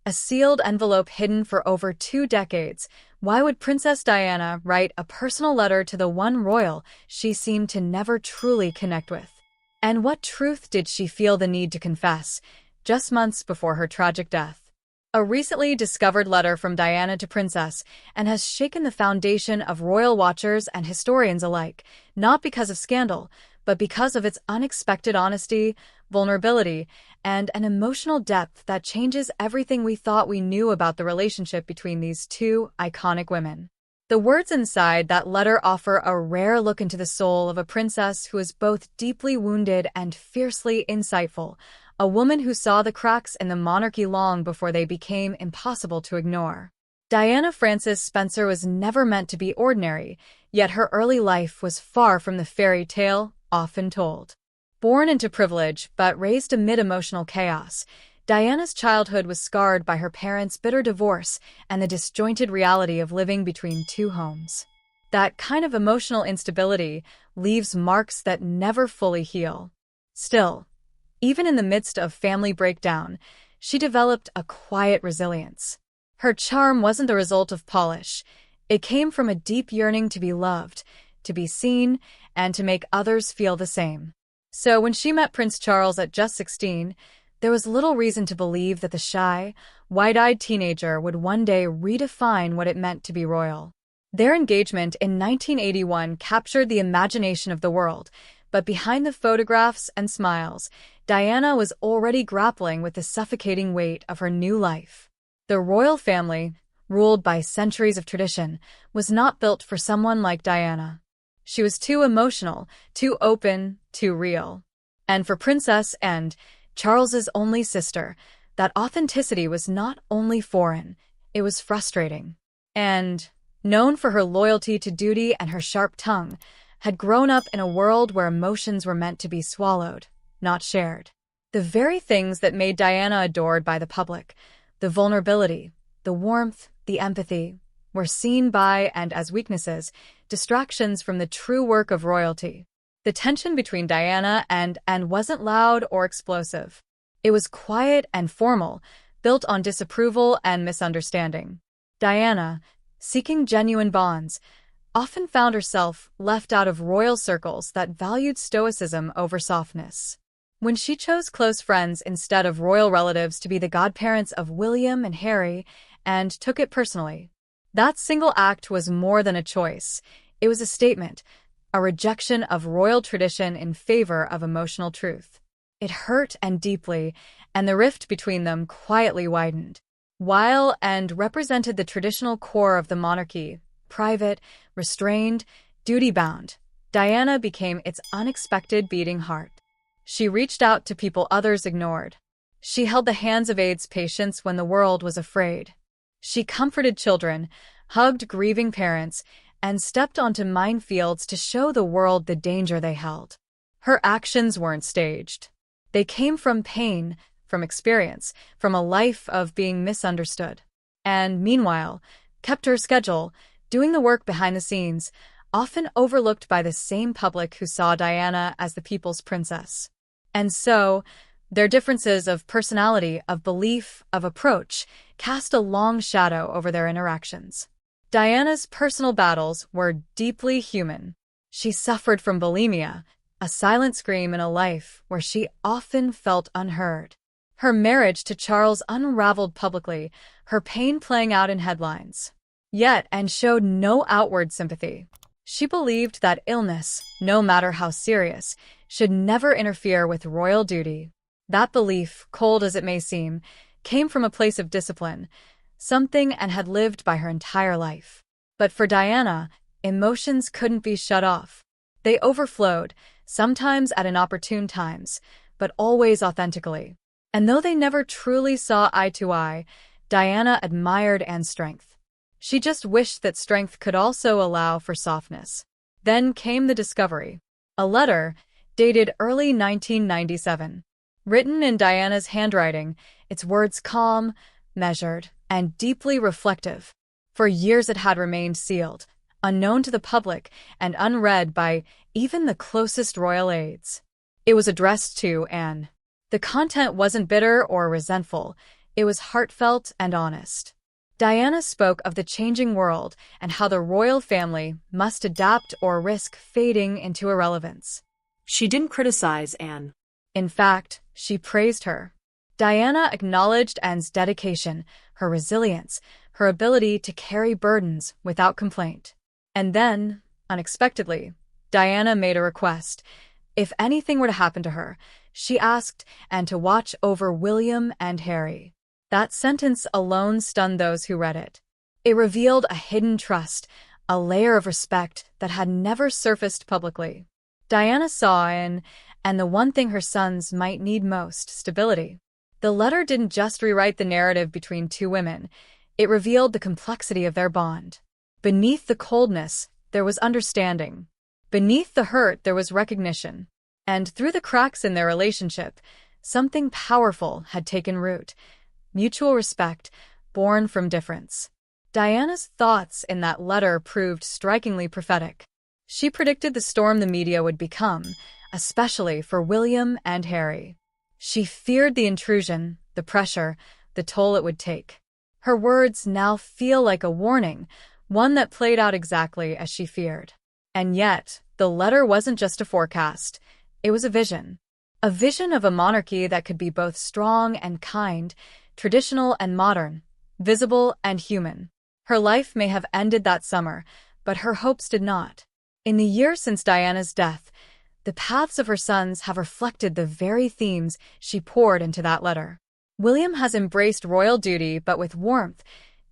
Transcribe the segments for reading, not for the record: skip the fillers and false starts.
A sealed envelope hidden for over 2 decades. Why would Princess Diana write a personal letter to the one royal she seemed to never truly connect with? And what truth did she feel the need to confess, just months before her tragic death? A recently discovered letter from Diana to Princess and has shaken the foundation of royal watchers and historians alike, not because of scandal, but because of its unexpected honesty, vulnerability, and an emotional depth that changes everything we thought we knew about the relationship between these two iconic women. The words inside that letter offer a rare look into the soul of a princess who is both deeply wounded and fiercely insightful, a woman who saw the cracks in the monarchy long before they became impossible to ignore. Diana Frances Spencer was never meant to be ordinary, yet her early life was far from the fairy tale often told. Born into privilege but raised amid emotional chaos, Diana's childhood was scarred by her parents' bitter divorce and the disjointed reality of living between two homes. That kind of emotional instability leaves marks that never fully heal. Still, even in the midst of family breakdown, she developed a quiet resilience. Her charm wasn't the result of polish. It came from a deep yearning to be loved, to be seen, and to make others feel the same. So when she met Prince Charles at just 16, there was little reason to believe that the shy, wide-eyed teenager would one day redefine what it meant to be royal. Their engagement in 1981 captured the imagination of the world, but behind the photographs and smiles, Diana was already grappling with the suffocating weight of her new life. The royal family, ruled by centuries of tradition, was not built for someone like Diana. She was too emotional, too open, too real. And for Princessanne, Charles's only sister, that authenticity was not only foreign, it was frustrating. And, known for her loyalty to duty and her sharp tongue, had grown up in a world where emotions were meant to be swallowed, not shared. The very things that made Diana adored by the public, the vulnerability, the warmth, the empathy, were seen by and as weaknesses, distractions from the true work of royalty. The tension between Diana and Anne wasn't loud or explosive. It was quiet and formal, built on disapproval and misunderstanding. Diana, seeking genuine bonds, often found herself left out of royal circles that valued stoicism over softness. When she chose close friends instead of royal relatives to be the godparents of William and Harry, and took it personally. That single act was more than a choice. It was a statement, a rejection of royal tradition in favor of emotional truth. It hurt and deeply, and the rift between them quietly widened. While Anne represented the traditional core of the monarchy, private, restrained, duty-bound, Diana became its unexpected beating heart. She reached out to people others ignored. She held the hands of AIDS patients when the world was afraid. She comforted children, hugged grieving parents, and stepped onto minefields to show the world the danger they held. Her actions weren't staged. They came from pain, from experience, from a life of being misunderstood. And, meanwhile, kept her schedule, doing the work behind the scenes, often overlooked by the same public who saw Diana as the people's princess. And so, their differences of personality, of belief, of approach, cast a long shadow over their interactions. Diana's personal battles were deeply human. She suffered from bulimia, a silent scream in a life where she often felt unheard. Her marriage to Charles unraveled publicly, her pain playing out in headlines. Yet Anne showed no outward sympathy. She believed that illness, no matter how serious, should never interfere with royal duty. That belief, cold as it may seem, came from a place of discipline, something Anne had lived by her entire life. But for Diana, emotions couldn't be shut off. They overflowed, sometimes at inopportune times, but always authentically. And though they never truly saw eye to eye, Diana admired Anne's strength. She just wished that strength could also allow for softness. Then came the discovery. A letter, dated early 1997. Written in Diana's handwriting, its words calm, measured, and deeply reflective. For years it had remained sealed, unknown to the public and unread by even the closest royal aides. It was addressed to Anne. The content wasn't bitter or resentful. It was heartfelt and honest. Diana spoke of the changing world and how the royal family must adapt or risk fading into irrelevance. She didn't criticize Anne. In fact, she praised her. Diana acknowledged Anne's dedication, her resilience, her ability to carry burdens without complaint. And then, unexpectedly, Diana made a request. If anything were to happen to her, she asked Anne to watch over William and Harry. That sentence alone stunned those who read it. It revealed a hidden trust, a layer of respect that had never surfaced publicly. Diana saw in and the one thing her sons might need most, stability. The letter didn't just rewrite the narrative between two women, it revealed the complexity of their bond. Beneath the coldness, there was understanding. Beneath the hurt, there was recognition. And through the cracks in their relationship, something powerful had taken root. Mutual respect, born from difference. Diana's thoughts in that letter proved strikingly prophetic. She predicted the storm the media would become, especially for William and Harry. She feared the intrusion, the pressure, the toll it would take. Her words now feel like a warning, one that played out exactly as she feared. And yet, the letter wasn't just a forecast. It was a vision. A vision of a monarchy that could be both strong and kind, traditional and modern, visible and human. Her life may have ended that summer, but her hopes did not. In the years since Diana's death, the paths of her sons have reflected the very themes she poured into that letter. William has embraced royal duty but with warmth,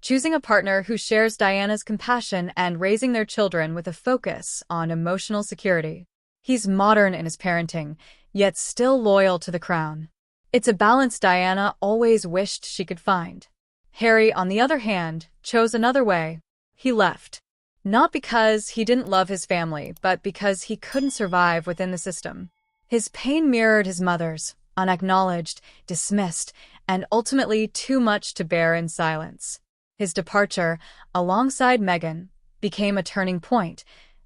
choosing a partner who shares Diana's compassion and raising their children with a focus on emotional security. He's modern in his parenting, yet still loyal to the crown. It's a balance Diana always wished she could find. Harry, on the other hand, chose another way. He left. Not because he didn't love his family, but because he couldn't survive within the system. His pain mirrored his mother's, unacknowledged, dismissed, and ultimately too much to bear in silence. His departure, alongside Meghan, became a turning point,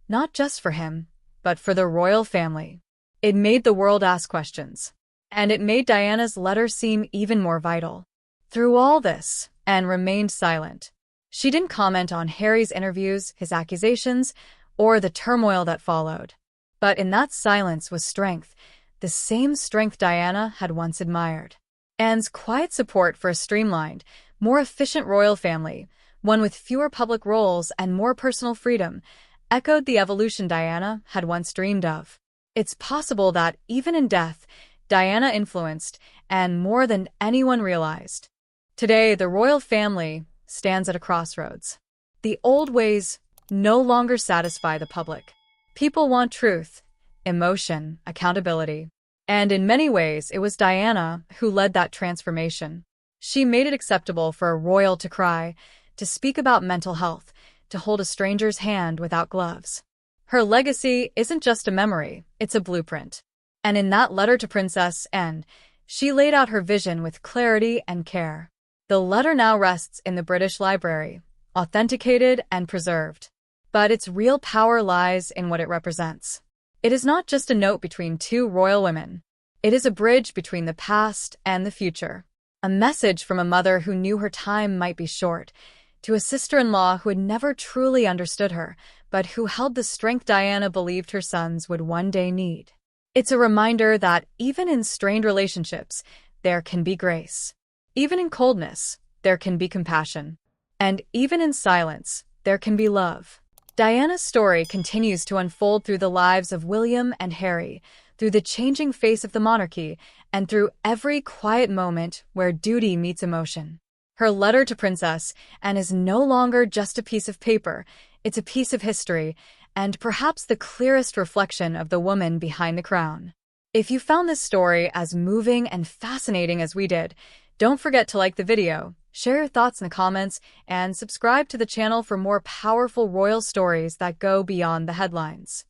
not just for him, but for the royal family. It made the world ask questions. And it made Diana's letter seem even more vital. Through all this, Anne remained silent. She didn't comment on Harry's interviews, his accusations, or the turmoil that followed. But in that silence was strength, the same strength Diana had once admired. Anne's quiet support for a streamlined, more efficient royal family, one with fewer public roles and more personal freedom, echoed the evolution Diana had once dreamed of. It's possible that, even in death, Diana influenced Anne more than anyone realized. Today, the royal family stands at a crossroads. The old ways no longer satisfy the public. People want truth, emotion, accountability. And in many ways, it was Diana who led that transformation. She made it acceptable for a royal to cry, to speak about mental health, to hold a stranger's hand without gloves. Her legacy isn't just a memory, it's a blueprint. And in that letter to Princess Anne, she laid out her vision with clarity and care. The letter now rests in the British Library, authenticated and preserved. But its real power lies in what it represents. It is not just a note between two royal women. It is a bridge between the past and the future. A message from a mother who knew her time might be short, to a sister-in-law who had never truly understood her, but who held the strength Diana believed her sons would one day need. It's a reminder that even in strained relationships, there can be grace. Even in coldness, there can be compassion. And even in silence, there can be love. Diana's story continues to unfold through the lives of William and Harry, through the changing face of the monarchy, and through every quiet moment where duty meets emotion. Her letter to Princess Anne is no longer just a piece of paper, it's a piece of history, and perhaps the clearest reflection of the woman behind the crown. If you found this story as moving and fascinating as we did, don't forget to like the video, share your thoughts in the comments, and subscribe to the channel for more powerful royal stories that go beyond the headlines.